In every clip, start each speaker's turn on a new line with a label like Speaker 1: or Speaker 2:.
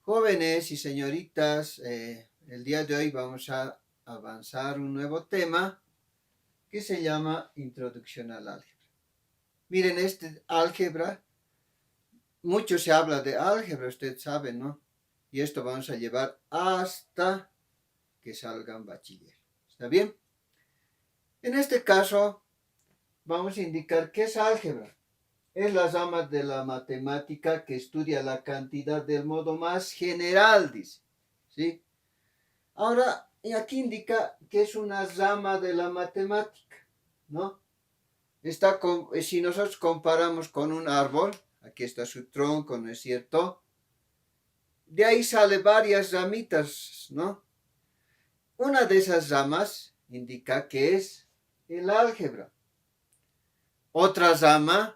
Speaker 1: Jóvenes y señoritas, el día de hoy vamos a avanzar un nuevo tema que se llama Introducción al Álgebra. Miren, este álgebra, mucho se habla de álgebra, ustedes saben, ¿no? Y esto vamos a llevar hasta que salgan bachiller. ¿Está bien? En este caso, vamos a indicar qué es álgebra. Es la rama de la matemática que estudia la cantidad del modo más general, dice. ¿Sí? Ahora, aquí indica que es una rama de la matemática, ¿no? Si nosotros comparamos con un árbol, aquí está su tronco, ¿no es cierto? De ahí sale varias ramitas, ¿no? Una de esas ramas indica que es el álgebra. Otra rama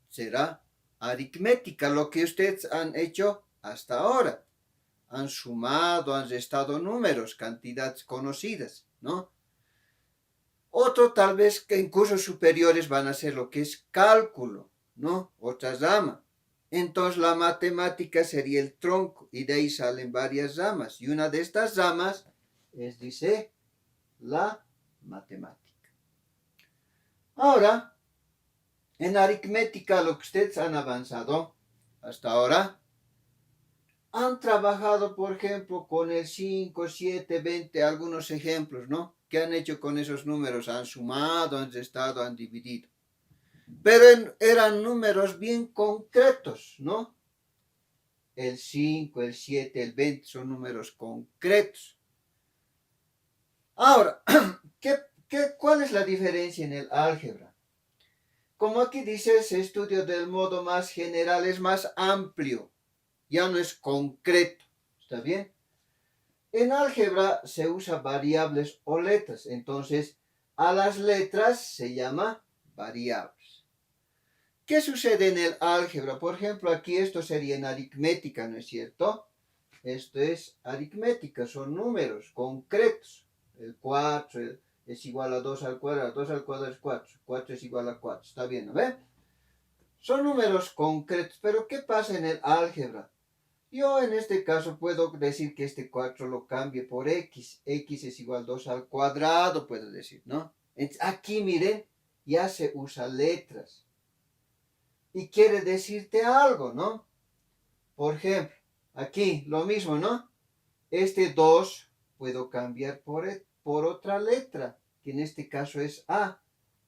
Speaker 1: será aritmética, lo que ustedes han hecho hasta ahora. Han sumado, han restado números, cantidades conocidas, ¿no? Otro tal vez que en cursos superiores van a ser lo que es cálculo, ¿no? Otra rama. Entonces la matemática sería el tronco y de ahí salen varias ramas. Y una de estas ramas es, dice, la matemática. Ahora, en aritmética lo que ustedes han avanzado hasta ahora, han trabajado, por ejemplo, con el 5, 7, 20, algunos ejemplos, ¿no? ¿Qué han hecho con esos números? Han sumado, han restado, han dividido. Pero eran números bien concretos, ¿no? El 5, el 7, el 20 son números concretos. Ahora, ¿cuál es la diferencia en el álgebra? Como aquí dice, ese estudio del modo más general es más amplio, ya no es concreto, ¿está bien? En álgebra se usa variables o letras, entonces a las letras se llama variables. ¿Qué sucede en el álgebra? Por ejemplo, aquí esto sería en aritmética, ¿no es cierto? Esto es aritmética, son números concretos. El 4 es igual a 2 al cuadrado, 2 al cuadrado es 4, 4 es igual a 4, ¿está bien? ¿No ve? Son números concretos, pero ¿qué pasa en el álgebra? Yo en este caso puedo decir que este 4 lo cambie por x. X es igual a 2 al cuadrado, puedo decir, ¿no? Aquí, miren, ya se usa letras. Y quiere decirte algo, ¿no? Por ejemplo, aquí lo mismo, ¿no? Este 2 puedo cambiar por otra letra, que en este caso es a.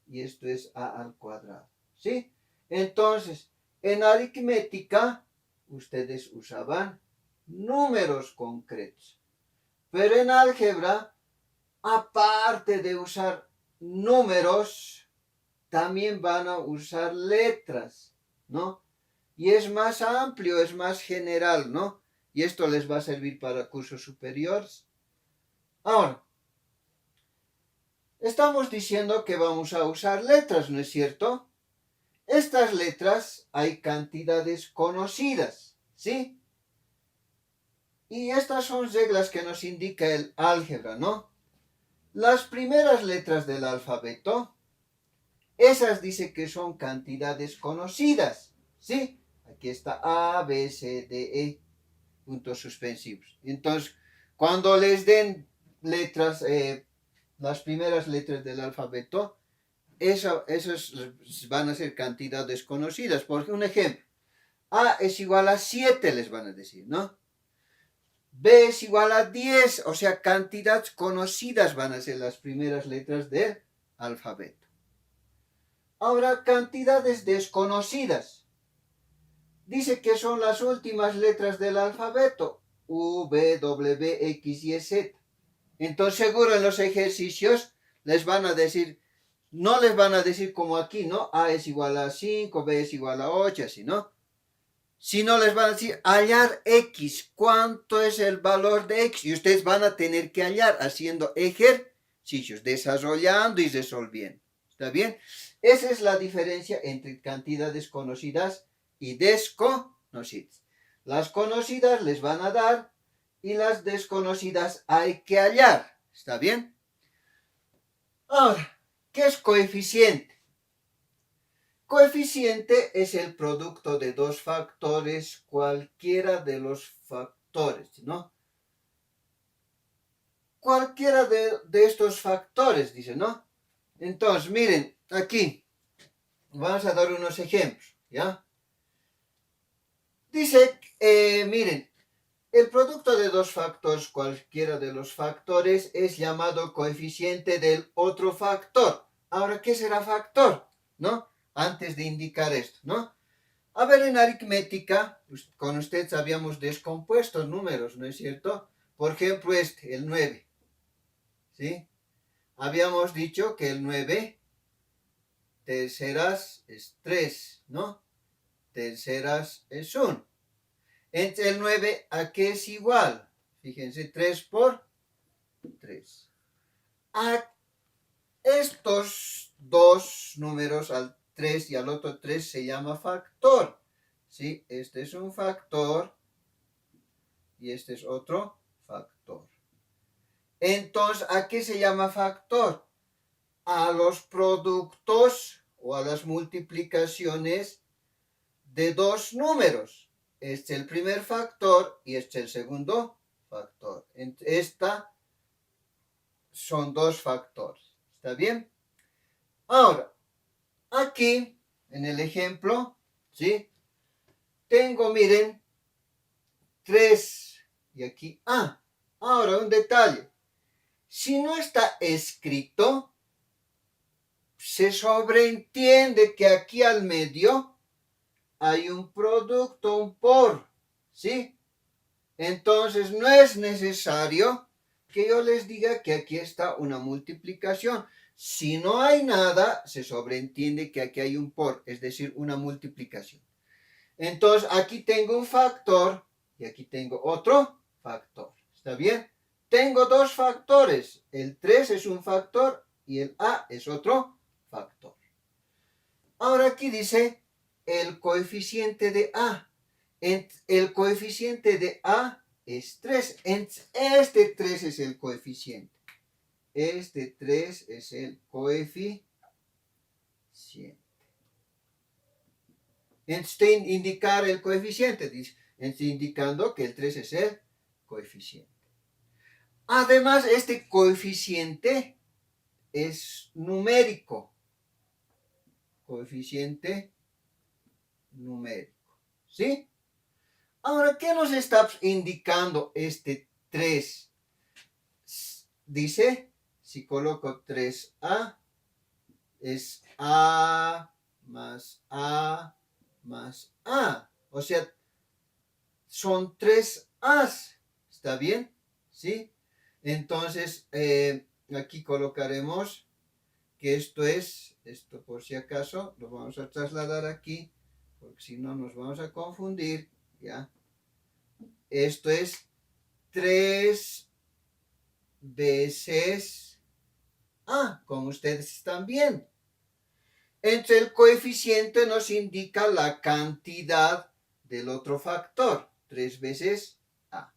Speaker 1: Y esto es a al cuadrado, ¿sí? Entonces, en aritmética ustedes usaban números concretos. Pero en álgebra, aparte de usar números, también van a usar letras, ¿no? Y es más amplio, es más general, ¿no? Y esto les va a servir para cursos superiores. Ahora, estamos diciendo que vamos a usar letras, ¿no es cierto? Estas letras hay cantidades conocidas, ¿sí? Y estas son reglas que nos indica el álgebra, ¿no? Las primeras letras del alfabeto, esas dice que son cantidades conocidas, ¿sí? Aquí está A, B, C, D, E, puntos suspensivos. Entonces, cuando les den letras, las primeras letras del alfabeto, esas van a ser cantidades conocidas. Por ejemplo, A es igual a 7, les van a decir, ¿no? B es igual a 10, o sea, cantidades conocidas van a ser las primeras letras del alfabeto. Ahora, cantidades desconocidas. Dice que son las últimas letras del alfabeto. U, B, W, X, Y, Z. Entonces, seguro en los ejercicios les van a decir, no les van a decir como aquí, ¿no? A es igual a 5, B es igual a 8, así, ¿no? Sino les van a decir, hallar X, ¿cuánto es el valor de X? Y ustedes van a tener que hallar haciendo ejercicios, desarrollando y resolviendo. ¿Está bien? Esa es la diferencia entre cantidades conocidas y desconocidas. Las conocidas les van a dar y las desconocidas hay que hallar. ¿Está bien? Ahora, ¿qué es coeficiente? Coeficiente es el producto de dos factores, cualquiera de los factores, ¿no? Cualquiera de estos factores, dice, ¿no? Entonces, miren, aquí vamos a dar unos ejemplos, ¿ya? Dice, miren, el producto de dos factores, cualquiera de los factores, es llamado coeficiente del otro factor. Ahora, ¿qué será factor? ¿No? Antes de indicar esto, ¿no? A ver, en aritmética, con ustedes habíamos descompuesto números, ¿no es cierto? Por ejemplo, el 9, ¿sí? Habíamos dicho que el 9 terceras es 3, ¿no? Terceras es 1. Entre el 9, ¿a qué es igual? Fíjense, 3 por 3. A estos dos números, al 3 y al otro 3, se llama factor. ¿Sí? Este es un factor y este es otro factor. Entonces, ¿a qué se llama factor? A los productos o a las multiplicaciones de dos números. Este es el primer factor y este es el segundo factor. Esta son dos factores. ¿Está bien? Ahora, aquí, en el ejemplo, ¿sí? Tengo, miren, 3 y aquí A. Ahora, un detalle. Si no está escrito, se sobreentiende que aquí al medio hay un producto, un por, ¿sí? Entonces no es necesario que yo les diga que aquí está una multiplicación. Si no hay nada, se sobreentiende que aquí hay un por, es decir, una multiplicación. Entonces aquí tengo un factor y aquí tengo otro factor. ¿Está bien? Tengo dos factores. El 3 es un factor y el A es otro factor. Ahora aquí dice el coeficiente de A. El coeficiente de A es 3. Este 3 es el coeficiente. Este 3 es el coeficiente. Entonces, indicar el coeficiente, dice, indicando que el 3 es el coeficiente. Además, este coeficiente es numérico. Coeficiente numérico. ¿Sí? Ahora, ¿qué nos está indicando este 3? Dice, si coloco 3A, es A más A más A. O sea, son 3 A's. ¿Está bien? ¿Sí? Entonces, aquí colocaremos que esto por si acaso, lo vamos a trasladar aquí, porque si no nos vamos a confundir, ¿ya? Esto es 3 veces A, como ustedes están viendo. Entre el coeficiente nos indica la cantidad del otro factor, 3 veces A.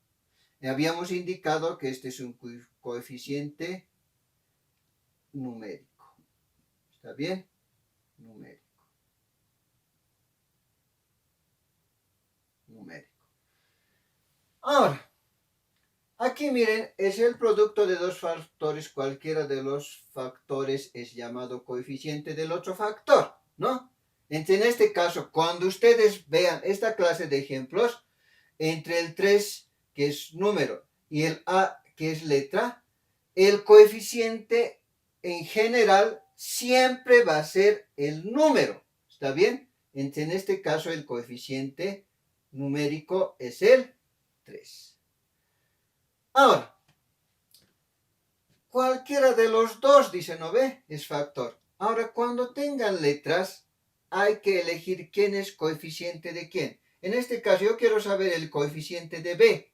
Speaker 1: Habíamos indicado que este es un coeficiente numérico. ¿Está bien? Numérico. Ahora, aquí miren, es el producto de dos factores. Cualquiera de los factores es llamado coeficiente del otro factor, ¿no? En este caso, cuando ustedes vean esta clase de ejemplos, entre el 3, que es número, y el A, que es letra, el coeficiente en general siempre va a ser el número. ¿Está bien? En este caso, el coeficiente numérico es el 3. Ahora, cualquiera de los dos, dice, ¿no ve? Es factor. Ahora, cuando tengan letras, hay que elegir quién es coeficiente de quién. En este caso, yo quiero saber el coeficiente de B.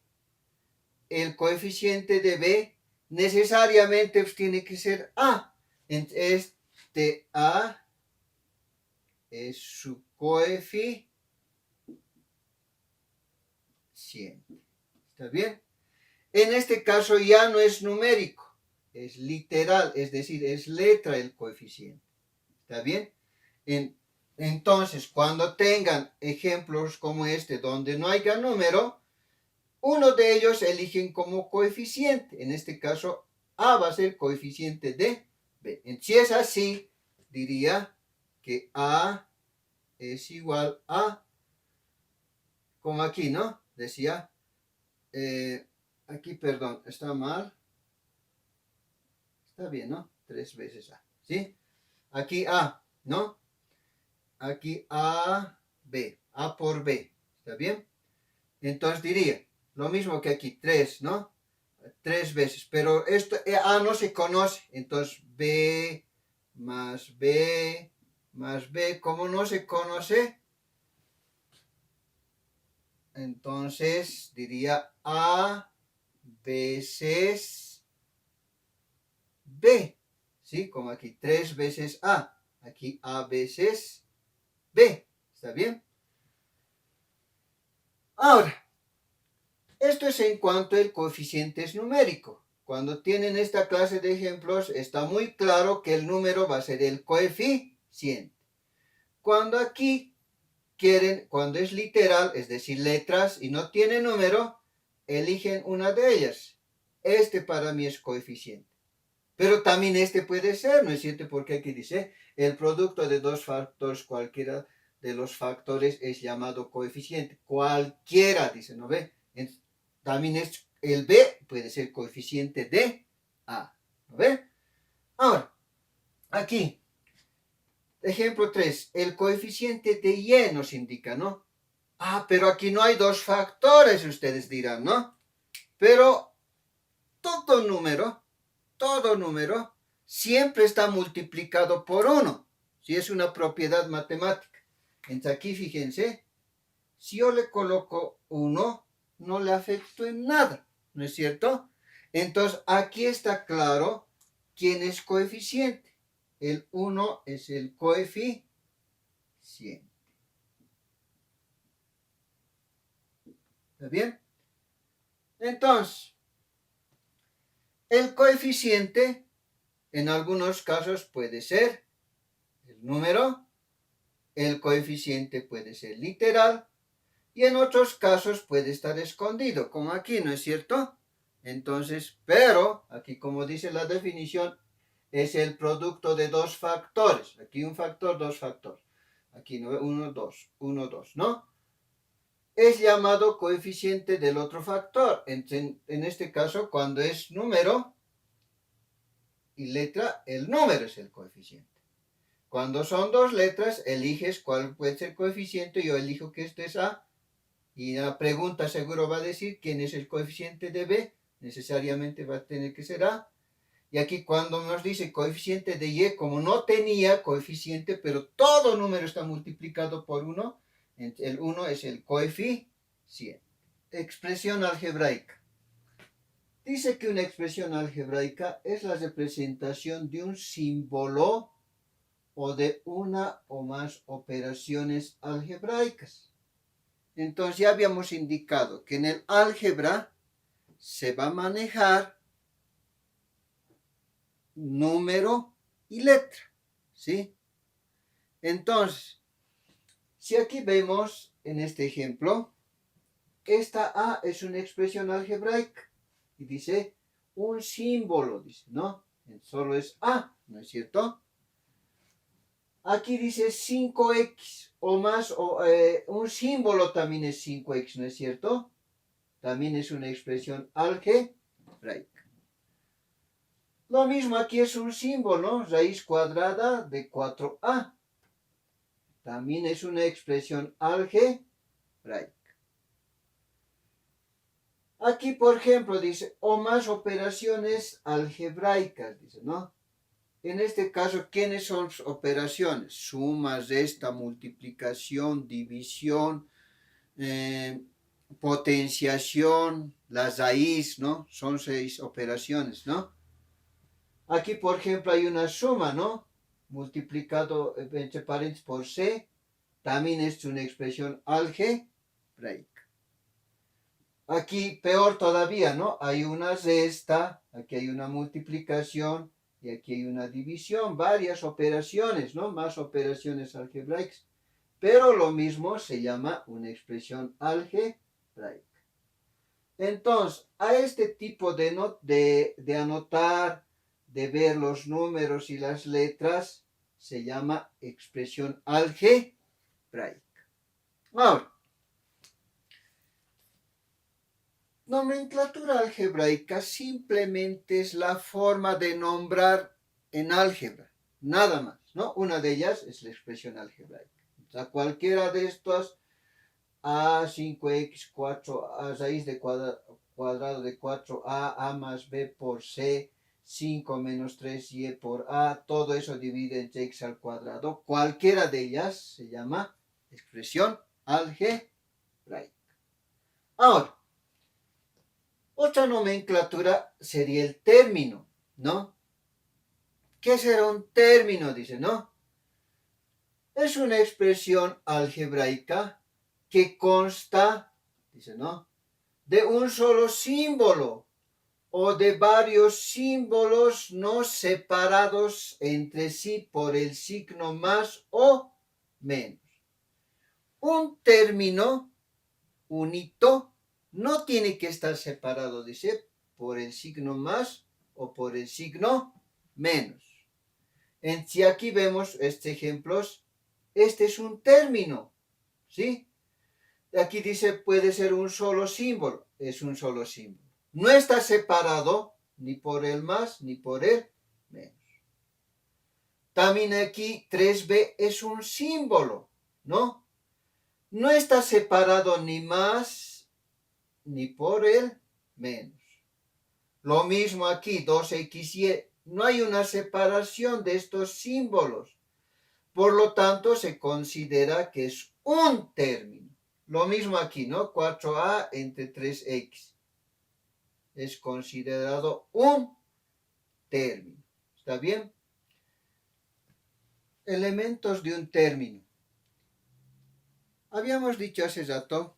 Speaker 1: El coeficiente de B necesariamente tiene que ser A. Este A es su coeficiente. ¿Está bien? En este caso ya no es numérico, es literal, es decir, es letra el coeficiente. ¿Está bien? En Entonces, cuando tengan ejemplos como este donde no haya número, uno de ellos eligen como coeficiente. En este caso, A va a ser coeficiente de B. Si es así, diría que A es igual a, como aquí, ¿no? Decía, aquí, perdón, está mal. Está bien, ¿no? 3 veces A, ¿sí? Aquí A, ¿no? Aquí A, B, A por B, ¿está bien? Entonces diría, lo mismo que aquí, 3, ¿no? 3 veces, pero esto, A no se conoce, entonces B más B más B, como no se conoce, entonces diría A veces B, ¿sí? Como aquí, 3 veces A, aquí A veces B, ¿está bien? Ahora, esto es en cuanto al coeficiente es numérico. Cuando tienen esta clase de ejemplos, está muy claro que el número va a ser el coeficiente. Cuando aquí quieren, cuando es literal, es decir, letras y no tiene número, eligen una de ellas. Este para mí es coeficiente. Pero también este puede ser, ¿no es cierto? Porque aquí dice, el producto de dos factores, cualquiera de los factores es llamado coeficiente. Cualquiera, dice, ¿no ve? También es el B, puede ser coeficiente de A, ¿no ve? Ahora, aquí, ejemplo 3, el coeficiente de Y nos indica, ¿no? Ah, pero aquí no hay dos factores, ustedes dirán, ¿no? Pero todo número siempre está multiplicado por 1, si es una propiedad matemática. Entonces aquí fíjense, si yo le coloco 1, no le afecto en nada, ¿no es cierto? Entonces aquí está claro quién es coeficiente. El 1 es el coeficiente. ¿Está bien? Entonces, el coeficiente en algunos casos puede ser el número, el coeficiente puede ser literal y en otros casos puede estar escondido, como aquí, ¿no es cierto? Entonces, pero aquí como dice la definición, es el producto de dos factores. Aquí un factor, dos factores. Aquí 1, 2, 1, 2, ¿no? Es llamado coeficiente del otro factor. En este caso, cuando es número y letra, el número es el coeficiente. Cuando son dos letras, eliges cuál puede ser coeficiente. Yo elijo que este es A. Y la pregunta seguro va a decir quién es el coeficiente de B. Necesariamente va a tener que ser A. Y aquí cuando nos dice coeficiente de Y, como no tenía coeficiente, pero todo número está multiplicado por 1, el 1 es el coeficiente. Expresión algebraica. Dice que una expresión algebraica es la representación de un símbolo o de una o más operaciones algebraicas. Entonces ya habíamos indicado que en el álgebra se va a manejar número y letra, ¿sí? Entonces, si aquí vemos en este ejemplo, esta A es una expresión algebraica y dice un símbolo, dice, ¿no? Solo es A, ¿no es cierto? Aquí dice 5x o más, un símbolo también es 5x, ¿no es cierto? También es una expresión algebraica. Lo mismo aquí es un símbolo, ¿no? Raíz cuadrada de 4a. También es una expresión algebraica. Aquí, por ejemplo, dice, o más operaciones algebraicas, dice, ¿no? En este caso, ¿quiénes son operaciones? Suma, resta, multiplicación, división, potenciación, la raíz, ¿no? Son 6 operaciones, ¿no? Aquí, por ejemplo, hay una suma, ¿no? Multiplicado entre paréntesis por C, también es una expresión algebraica. Aquí peor todavía, ¿no? Hay una resta, aquí hay una multiplicación y aquí hay una división, varias operaciones, ¿no? Más operaciones algebraicas. pero lo mismo se llama una expresión algebraica. Entonces, a este tipo de anotar, de ver los números y las letras, se llama expresión algebraica. Ahora, nomenclatura algebraica simplemente es la forma de nombrar en álgebra, nada más, ¿no? Una de ellas es la expresión algebraica. O sea, cualquiera de estas, a 5x 4 a raíz de cuadrado de 4a más b por c, 5 menos 3y por a, todo eso divide entre x al cuadrado. Cualquiera de ellas se llama expresión algebraica. Ahora, otra nomenclatura sería el término, ¿no? ¿Qué será un término? Dice, ¿no? Es una expresión algebraica que consta, dice, ¿no?, de un solo símbolo o de varios símbolos no separados entre sí por el signo más o menos. Un término, un hito, no tiene que estar separado, dice, por el signo más o por el signo menos. Si aquí vemos estos ejemplos, este es un término, ¿sí? Aquí dice puede ser un solo símbolo, es un solo símbolo. No está separado ni por el más ni por el menos. También aquí 3b es un símbolo, ¿no? No está separado ni más ni por el menos. Lo mismo aquí, 2xy, no hay una separación de estos símbolos. Por lo tanto, se considera que es un término. Lo mismo aquí, ¿no? 4a entre 3x. Es considerado un término. ¿Está bien? Elementos de un término. Habíamos dicho hace rato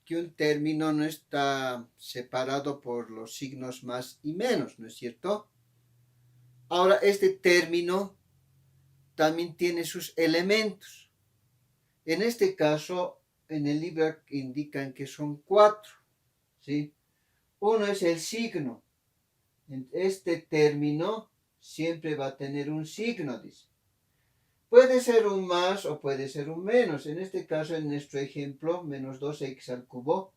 Speaker 1: que un término no está separado por los signos más y menos, ¿no es cierto? Ahora, este término también tiene sus elementos. En este caso, en el libro indican que son 4, ¿sí? Uno es el signo. Este término siempre va a tener un signo, dice. Puede ser un más o puede ser un menos. En este caso, en nuestro ejemplo, menos 2x al cubo,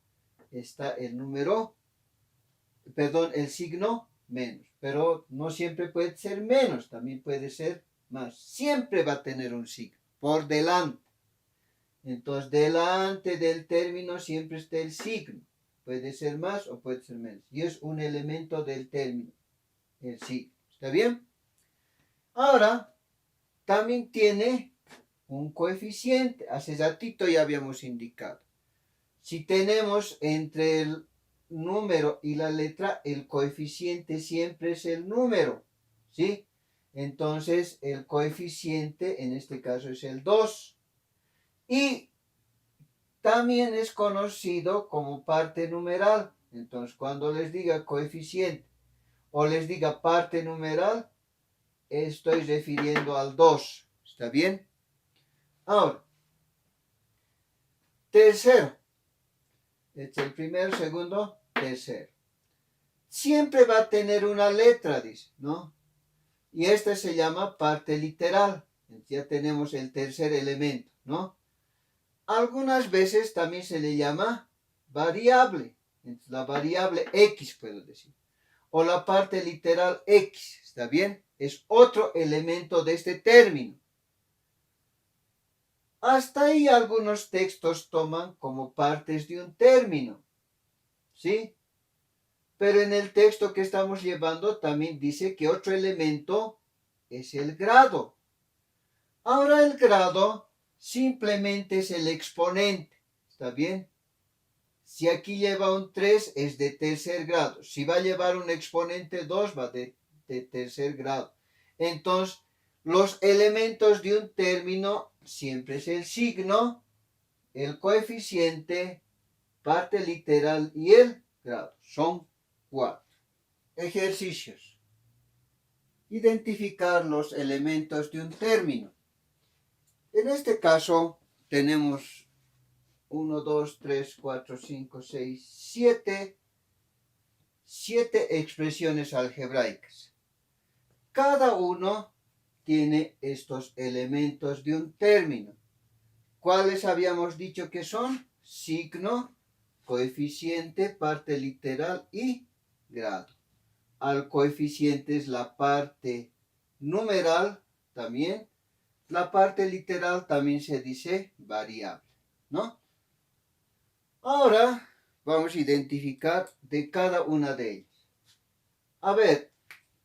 Speaker 1: está el número, perdón, el signo menos. Pero no siempre puede ser menos, también puede ser más. Siempre va a tener un signo por delante. Entonces, delante del término siempre está el signo. Puede ser más o puede ser menos. Y es un elemento del término, el signo. ¿Está bien? Ahora, también tiene un coeficiente. Hace ratito ya habíamos indicado. Si tenemos entre el número y la letra, el coeficiente siempre es el número, ¿sí? Entonces, el coeficiente en este caso es el 2. Y también es conocido como parte numeral. Entonces, cuando les diga coeficiente o les diga parte numeral, estoy refiriendo al 2. ¿Está bien? Ahora, tercero. Este es el primero, segundo, tercero. Siempre va a tener una letra, dice, ¿no? Y esta se llama parte literal. Ya tenemos el tercer elemento, ¿no? Algunas veces también se le llama variable. La variable X, puedo decir. O la parte literal X, ¿está bien? Es otro elemento de este término. Hasta ahí algunos textos toman como partes de un término, ¿sí? Pero en el texto que estamos llevando también dice que otro elemento es el grado. Ahora el grado simplemente es el exponente, ¿está bien? Si aquí lleva un 3 es de tercer grado. Si va a llevar un exponente 2 va de tercer grado. Entonces, los elementos de un término siempre es el signo, el coeficiente, parte literal y el grado. Son 4. Ejercicios. Identificar los elementos de un término. En este caso, tenemos 1, 2, 3, 4, 5, 6, 7 expresiones algebraicas. Cada uno tiene estos elementos de un término. ¿Cuáles habíamos dicho que son? Signo, coeficiente, parte literal y grado. Al coeficiente es la parte numeral también. La parte literal también se dice variable, ¿no? Ahora vamos a identificar de cada una de ellas. A ver,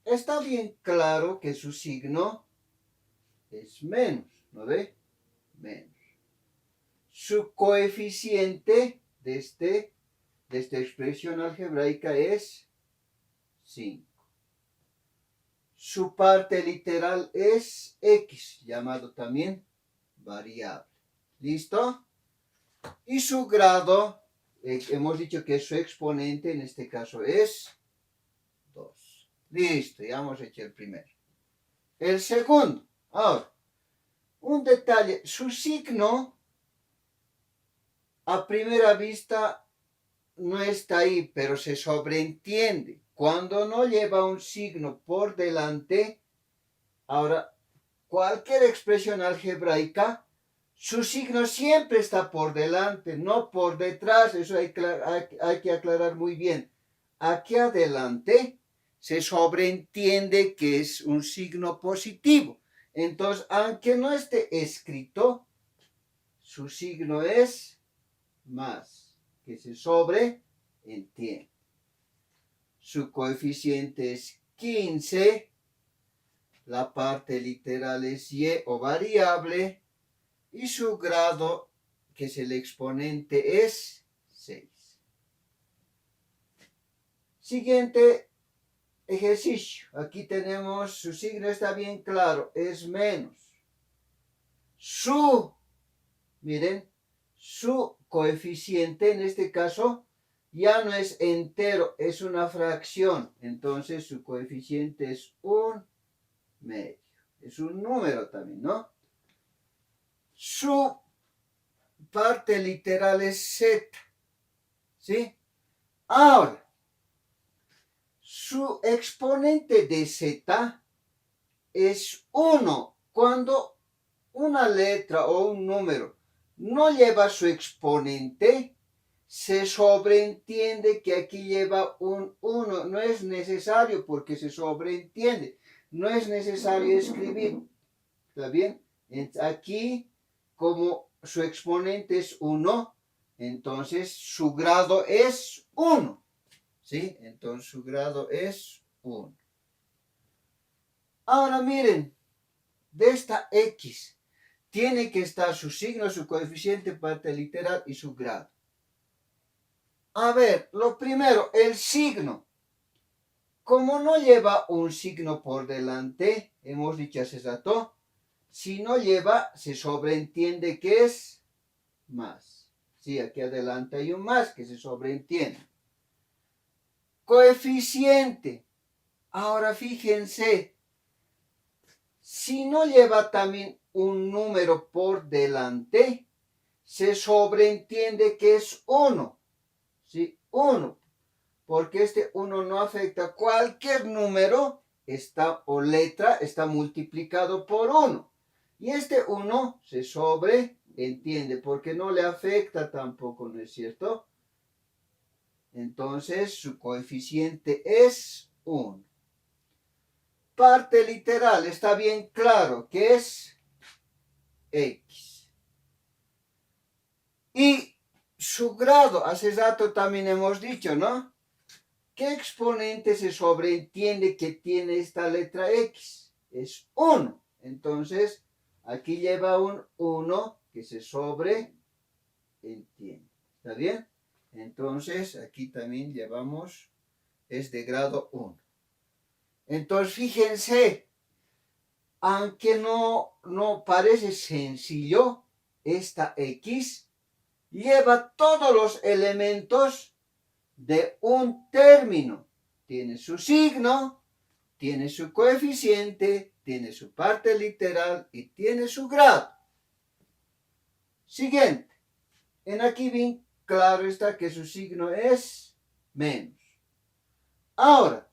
Speaker 1: está bien claro que su signo es menos, ¿no ve? Menos. Su coeficiente de esta expresión algebraica es 5. Su parte literal es x, llamado también variable. ¿Listo? Y su grado, hemos dicho que su exponente en este caso es 2. Listo, ya hemos hecho el primero. El segundo, ahora, un detalle, su signo a primera vista no está ahí, pero se sobreentiende. Cuando no lleva un signo por delante, ahora, cualquier expresión algebraica, su signo siempre está por delante, no por detrás. Eso hay que aclarar muy bien. Aquí adelante se sobreentiende que es un signo positivo. Entonces, aunque no esté escrito, su signo es más, que se sobreentiende. Su coeficiente es 15. La parte literal es y o variable. Y su grado, que es el exponente, es 6. Siguiente ejercicio. Aquí tenemos, su signo está bien claro, es menos. Miren, su coeficiente en este caso ya no es entero, es una fracción. Entonces su coeficiente es 1/2. Es un número también, ¿no? Su parte literal es z, ¿sí? Ahora, su exponente de z es 1. Cuando una letra o un número no lleva su exponente, se sobreentiende que aquí lleva un 1. No es necesario porque se sobreentiende. No es necesario escribir. ¿Está bien? Aquí, como su exponente es 1, entonces su grado es 1. ¿Sí? Entonces su grado es 1. Ahora miren, de esta x tiene que estar su signo, su coeficiente, parte literal y su grado. A ver, lo primero, el signo. Como no lleva un signo por delante, hemos dicho hace rato, si no lleva, se sobreentiende que es más. Sí, aquí adelante hay un más que se sobreentiende. Coeficiente. Ahora fíjense, si no lleva también un número por delante, se sobreentiende que es 1. ¿Sí? 1. Porque este 1 no afecta. Cualquier número o letra está multiplicado por 1. Y este 1 se sobreentiende porque no le afecta tampoco, ¿no es cierto? Entonces su coeficiente es 1. Parte literal, está bien claro que es x. Y su grado, hace rato también hemos dicho, ¿no? ¿Qué exponente se sobreentiende que tiene esta letra x? Es 1. Entonces, aquí lleva un 1 que se sobreentiende. ¿Está bien? Entonces, aquí también llevamos, es de grado 1. Entonces, fíjense, aunque no parece sencillo, esta x lleva todos los elementos de un término. Tiene su signo, tiene su coeficiente, tiene su parte literal y tiene su grado. Siguiente. En aquí bien claro está que su signo es menos. Ahora,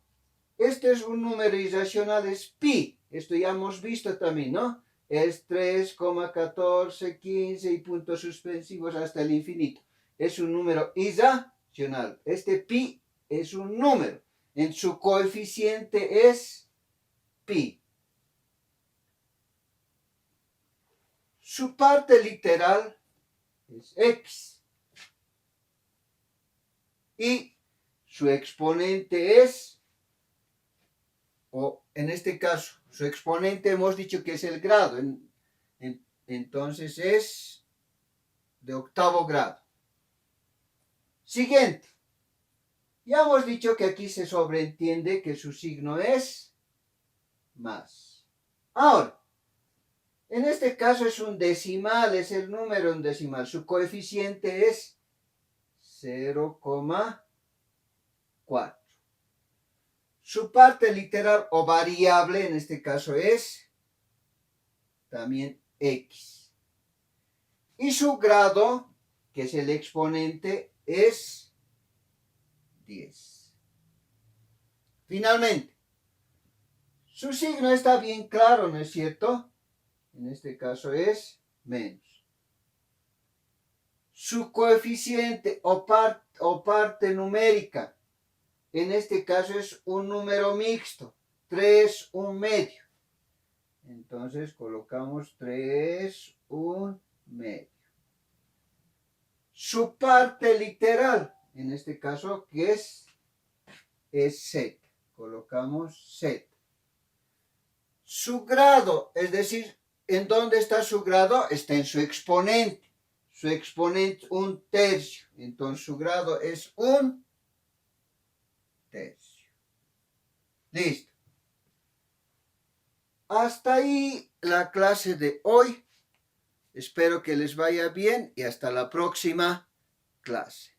Speaker 1: este es un número irracional, es pi. Esto ya hemos visto también, ¿no? Es 3,1415 y puntos suspensivos hasta el infinito. Es un número irracional. Este pi es un número. En su coeficiente es pi. Su parte literal es x. Y su exponente es, o en este caso, su exponente hemos dicho que es el grado. Entonces es de octavo grado. Siguiente. Ya hemos dicho que aquí se sobreentiende que su signo es más. Ahora, en este caso es un decimal, es el número en decimal. Su coeficiente es 0,4. Su parte literal o variable en este caso es también x. Y su grado, que es el exponente, es 10. Finalmente, su signo está bien claro, ¿no es cierto? En este caso es menos. Su coeficiente o parte numérica, en este caso es un número mixto, 3, 1 medio. Entonces colocamos 3, 1 medio. Su parte literal, en este caso, que es z. Colocamos z. Su grado, es decir, ¿en dónde está su grado? Está en su exponente. Su exponente 1/3. Entonces su grado es 1/3. Listo. Hasta ahí la clase de hoy. Espero que les vaya bien y hasta la próxima clase.